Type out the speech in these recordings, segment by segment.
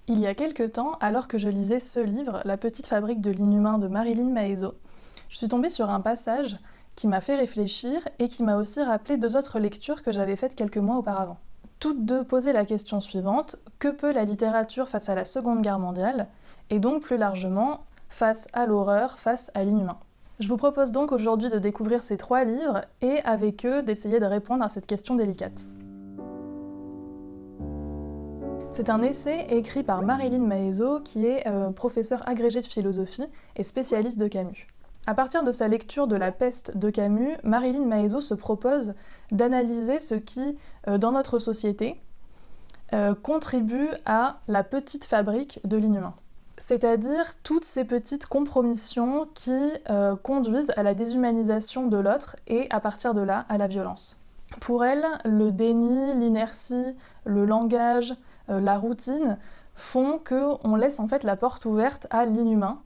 Il y a quelque temps, alors que je lisais ce livre, La petite fabrique de l'inhumain de Marilyn Maezzo, je suis tombée sur un passage qui m'a fait réfléchir et qui m'a aussi rappelé deux autres lectures que j'avais faites quelques mois auparavant. Toutes deux posaient la question suivante: que peut la littérature face à la Seconde Guerre mondiale, et donc plus largement, face à l'horreur, face à l'inhumain. Je vous propose donc aujourd'hui de découvrir ces trois livres et avec eux d'essayer de répondre à cette question délicate. C'est un essai écrit par Marilyn Maezzo, qui est professeure agrégée de philosophie et spécialiste de Camus. À partir de sa lecture de La peste de Camus, Marilyn Maezzo se propose d'analyser ce qui, dans notre société, contribue à la petite fabrique de l'inhumain. C'est-à-dire toutes ces petites compromissions qui conduisent à la déshumanisation de l'autre et, à partir de là, à la violence. Pour elle, le déni, l'inertie, le langage, la routine font qu'on laisse en fait la porte ouverte à l'inhumain,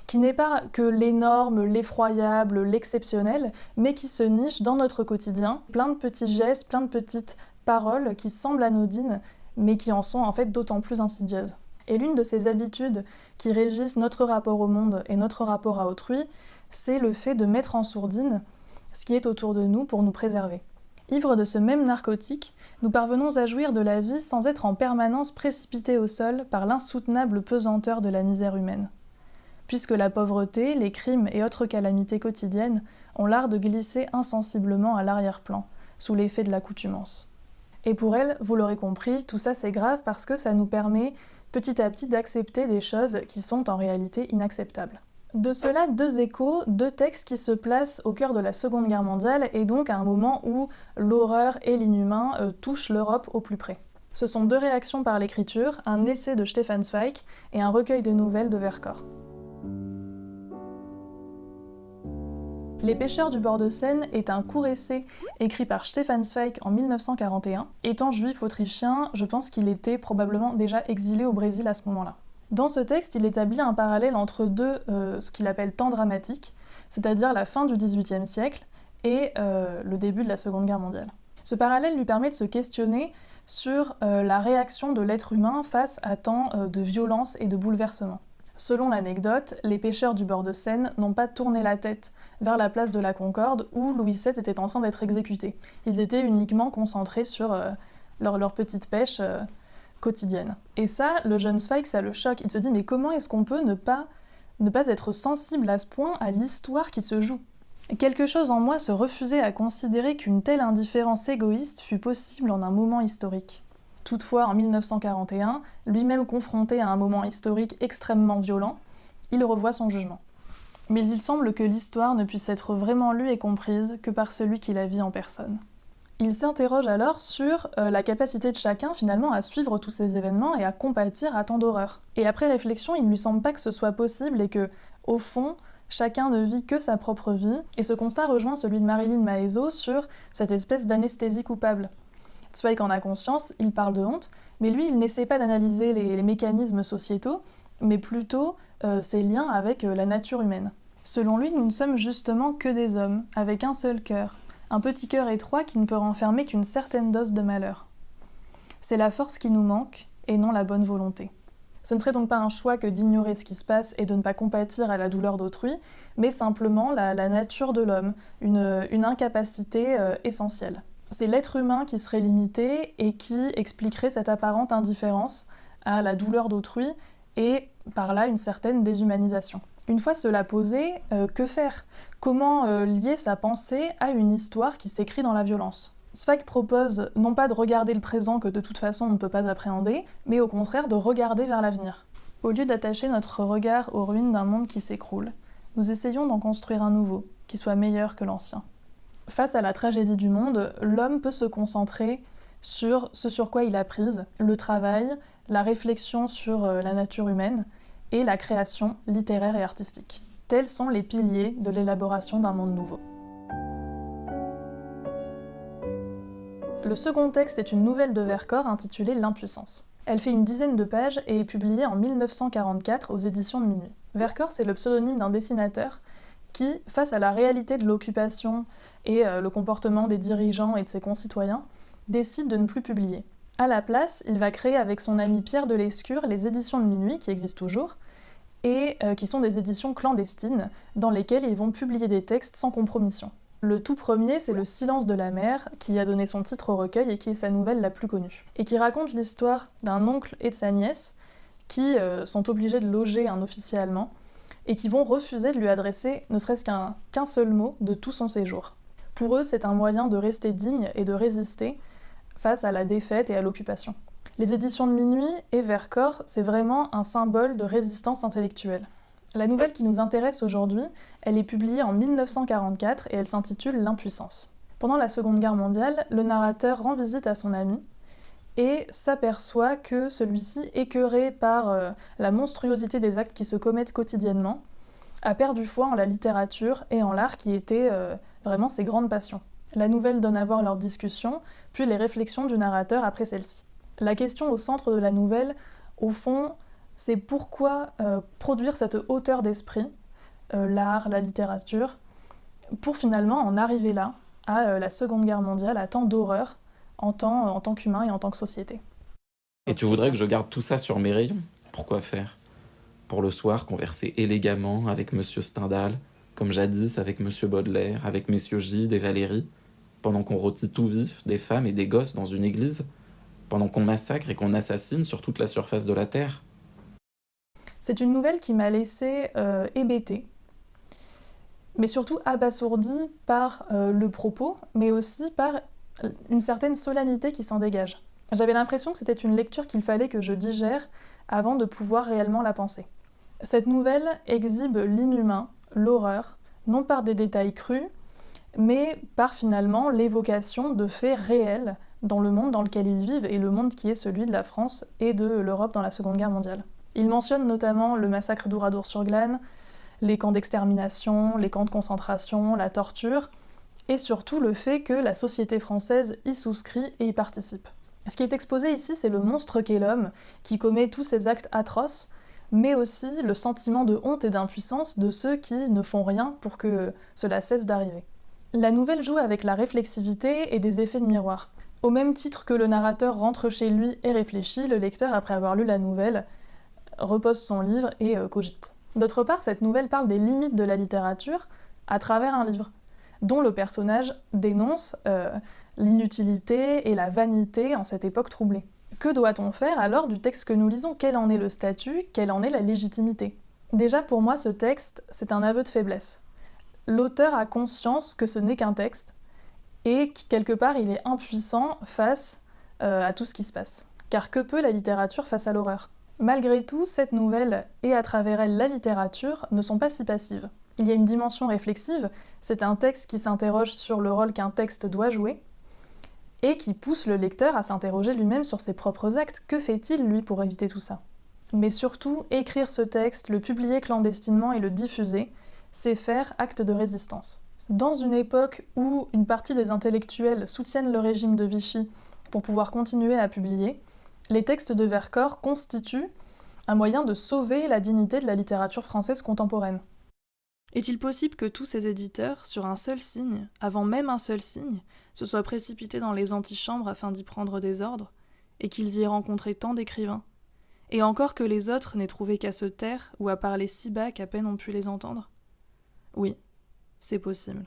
qui n'est pas que l'énorme, l'effroyable, l'exceptionnel, mais qui se niche dans notre quotidien, plein de petits gestes, plein de petites paroles qui semblent anodines, mais qui en sont en fait d'autant plus insidieuses. Et l'une de ces habitudes qui régissent notre rapport au monde et notre rapport à autrui, c'est le fait de mettre en sourdine ce qui est autour de nous pour nous préserver. Ivres de ce même narcotique, nous parvenons à jouir de la vie sans être en permanence précipités au sol par l'insoutenable pesanteur de la misère humaine. Puisque la pauvreté, les crimes et autres calamités quotidiennes ont l'art de glisser insensiblement à l'arrière-plan, sous l'effet de l'accoutumance. Et pour elle, vous l'aurez compris, tout ça c'est grave parce que ça nous permet petit à petit d'accepter des choses qui sont en réalité inacceptables. De cela, deux échos, deux textes qui se placent au cœur de la Seconde Guerre mondiale et donc à un moment où l'horreur et l'inhumain touchent l'Europe au plus près. Ce sont deux réactions par l'écriture, un essai de Stefan Zweig et un recueil de nouvelles de Vercors. Les pêcheurs du bord de Seine est un court essai écrit par Stefan Zweig en 1941. Étant juif autrichien, je pense qu'il était probablement déjà exilé au Brésil à ce moment-là. Dans ce texte, il établit un parallèle entre ce qu'il appelle temps dramatique, c'est-à-dire la fin du XVIIIe siècle et le début de la Seconde Guerre mondiale. Ce parallèle lui permet de se questionner sur la réaction de l'être humain face à tant de violence et de bouleversements. Selon l'anecdote, les pêcheurs du bord de Seine n'ont pas tourné la tête vers la place de la Concorde où Louis XVI était en train d'être exécuté. Ils étaient uniquement concentrés sur leur petite pêche quotidienne. Et ça, le jeune Zweig, ça le choque. Il se dit, mais comment est-ce qu'on peut ne pas être sensible à ce point à l'histoire qui se joue ? Quelque chose en moi se refusait à considérer qu'une telle indifférence égoïste fût possible en un moment historique. Toutefois, en 1941, lui-même confronté à un moment historique extrêmement violent, il revoit son jugement. Mais il semble que l'histoire ne puisse être vraiment lue et comprise que par celui qui la vit en personne. Il s'interroge alors sur la capacité de chacun finalement à suivre tous ces événements et à compatir à tant d'horreurs. Et après réflexion, il ne lui semble pas que ce soit possible et que, au fond, chacun ne vit que sa propre vie. Et ce constat rejoint celui de Marilyn Maezzo sur cette espèce d'anesthésie coupable. Zweig en a conscience, il parle de honte, mais lui, il n'essaie pas d'analyser les mécanismes sociétaux, mais plutôt ses liens avec la nature humaine. Selon lui, nous ne sommes justement que des hommes, avec un seul cœur, un petit cœur étroit qui ne peut renfermer qu'une certaine dose de malheur. C'est la force qui nous manque, et non la bonne volonté. Ce ne serait donc pas un choix que d'ignorer ce qui se passe et de ne pas compatir à la douleur d'autrui, mais simplement la nature de l'homme, une incapacité essentielle. C'est l'être humain qui serait limité et qui expliquerait cette apparente indifférence à la douleur d'autrui et par là une certaine déshumanisation. Une fois cela posé, que faire ? Comment lier sa pensée à une histoire qui s'écrit dans la violence ? Zweig propose non pas de regarder le présent que de toute façon on ne peut pas appréhender, mais au contraire de regarder vers l'avenir. Au lieu d'attacher notre regard aux ruines d'un monde qui s'écroule, nous essayons d'en construire un nouveau, qui soit meilleur que l'ancien. Face à la tragédie du monde, l'homme peut se concentrer sur ce sur quoi il a prise, le travail, la réflexion sur la nature humaine et la création littéraire et artistique. Tels sont les piliers de l'élaboration d'un monde nouveau. Le second texte est une nouvelle de Vercors intitulée L'impuissance. Elle fait une dizaine de pages et est publiée en 1944 aux éditions de Minuit. Vercors, c'est le pseudonyme d'un dessinateur qui, face à la réalité de l'occupation et le comportement des dirigeants et de ses concitoyens, décide de ne plus publier. À la place, il va créer avec son ami Pierre de Lescure les éditions de Minuit, qui existent toujours, et qui sont des éditions clandestines, dans lesquelles ils vont publier des textes sans compromission. Le tout premier, c'est Le Silence de la mer, qui a donné son titre au recueil et qui est sa nouvelle la plus connue, et qui raconte l'histoire d'un oncle et de sa nièce qui sont obligés de loger un officier allemand et qui vont refuser de lui adresser ne serait-ce qu'un seul mot de tout son séjour. Pour eux, c'est un moyen de rester digne et de résister face à la défaite et à l'occupation. Les éditions de Minuit et Vercors, c'est vraiment un symbole de résistance intellectuelle. La nouvelle qui nous intéresse aujourd'hui, elle est publiée en 1944 et elle s'intitule L'impuissance. Pendant la Seconde Guerre mondiale, le narrateur rend visite à son ami et s'aperçoit que celui-ci, écœuré par la monstruosité des actes qui se commettent quotidiennement, a perdu foi en la littérature et en l'art qui étaient vraiment ses grandes passions. La nouvelle donne à voir leur discussion, puis les réflexions du narrateur après celle-ci. La question au centre de la nouvelle, au fond, c'est pourquoi produire cette hauteur d'esprit, l'art, la littérature, pour finalement en arriver là, à la Seconde Guerre mondiale, à tant d'horreur, en tant qu'humain et en tant que société. Et tu voudrais que je garde tout ça sur mes rayons ? Pourquoi faire ? Pour le soir, converser élégamment avec Monsieur Stendhal, comme jadis avec Monsieur Baudelaire, avec Messieurs Gide et Valéry, pendant qu'on rôtit tout vif des femmes et des gosses dans une église, pendant qu'on massacre et qu'on assassine sur toute la surface de la Terre ? C'est une nouvelle qui m'a laissée hébétée, mais surtout abasourdie par le propos, mais aussi par une certaine solennité qui s'en dégage. J'avais l'impression que c'était une lecture qu'il fallait que je digère avant de pouvoir réellement la penser. Cette nouvelle exhibe l'inhumain, l'horreur, non par des détails crus, mais par finalement l'évocation de faits réels dans le monde dans lequel ils vivent et le monde qui est celui de la France et de l'Europe dans la Seconde Guerre mondiale. Il mentionne notamment le massacre d'Ouradour-sur-Glane, les camps d'extermination, les camps de concentration, la torture, et surtout le fait que la société française y souscrit et y participe. Ce qui est exposé ici, c'est le monstre qu'est l'homme, qui commet tous ces actes atroces, mais aussi le sentiment de honte et d'impuissance de ceux qui ne font rien pour que cela cesse d'arriver. La nouvelle joue avec la réflexivité et des effets de miroir. Au même titre que le narrateur rentre chez lui et réfléchit, le lecteur, après avoir lu la nouvelle, repose son livre et cogite. D'autre part, cette nouvelle parle des limites de la littérature à travers un livre, dont le personnage dénonce l'inutilité et la vanité en cette époque troublée. Que doit-on faire alors du texte que nous lisons ? Quel en est le statut ? Quelle en est la légitimité ? Déjà pour moi, ce texte, c'est un aveu de faiblesse. L'auteur a conscience que ce n'est qu'un texte et que quelque part il est impuissant face à tout ce qui se passe. Car que peut la littérature face à l'horreur ? Malgré tout, cette nouvelle et à travers elle la littérature ne sont pas si passives. Il y a une dimension réflexive, c'est un texte qui s'interroge sur le rôle qu'un texte doit jouer et qui pousse le lecteur à s'interroger lui-même sur ses propres actes. Que fait-il, lui, pour éviter tout ça ? Mais surtout, écrire ce texte, le publier clandestinement et le diffuser, c'est faire acte de résistance. Dans une époque où une partie des intellectuels soutiennent le régime de Vichy pour pouvoir continuer à publier, les textes de Vercors constituent un moyen de sauver la dignité de la littérature française contemporaine. Est-il possible que tous ces éditeurs, sur un seul signe, avant même un seul signe, se soient précipités dans les antichambres afin d'y prendre des ordres, et qu'ils y aient rencontré tant d'écrivains, et encore que les autres n'aient trouvé qu'à se taire ou à parler si bas qu'à peine on put les entendre ? Oui, c'est possible.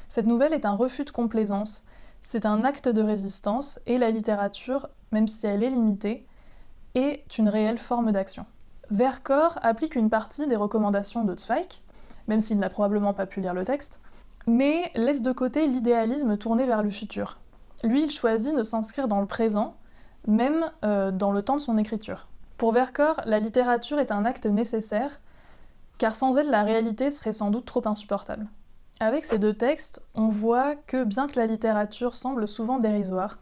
Cette nouvelle est un refus de complaisance, c'est un acte de résistance, et la littérature, même si elle est limitée, est une réelle forme d'action. Vercors applique une partie des recommandations de Zweig, même s'il n'a probablement pas pu lire le texte, mais laisse de côté l'idéalisme tourné vers le futur. Lui, il choisit de s'inscrire dans le présent, même dans le temps de son écriture. Pour Vercors, la littérature est un acte nécessaire, car sans elle, la réalité serait sans doute trop insupportable. Avec ces deux textes, on voit que bien que la littérature semble souvent dérisoire,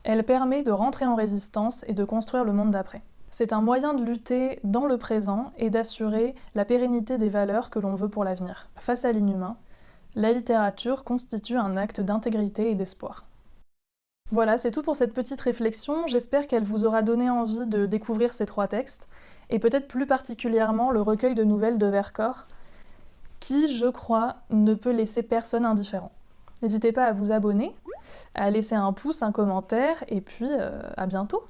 elle permet de rentrer en résistance et de construire le monde d'après. C'est un moyen de lutter dans le présent et d'assurer la pérennité des valeurs que l'on veut pour l'avenir. Face à l'inhumain, la littérature constitue un acte d'intégrité et d'espoir. Voilà, c'est tout pour cette petite réflexion. J'espère qu'elle vous aura donné envie de découvrir ces trois textes, et peut-être plus particulièrement le recueil de nouvelles de Vercors, qui, je crois, ne peut laisser personne indifférent. N'hésitez pas à vous abonner, à laisser un pouce, un commentaire, et puis à bientôt.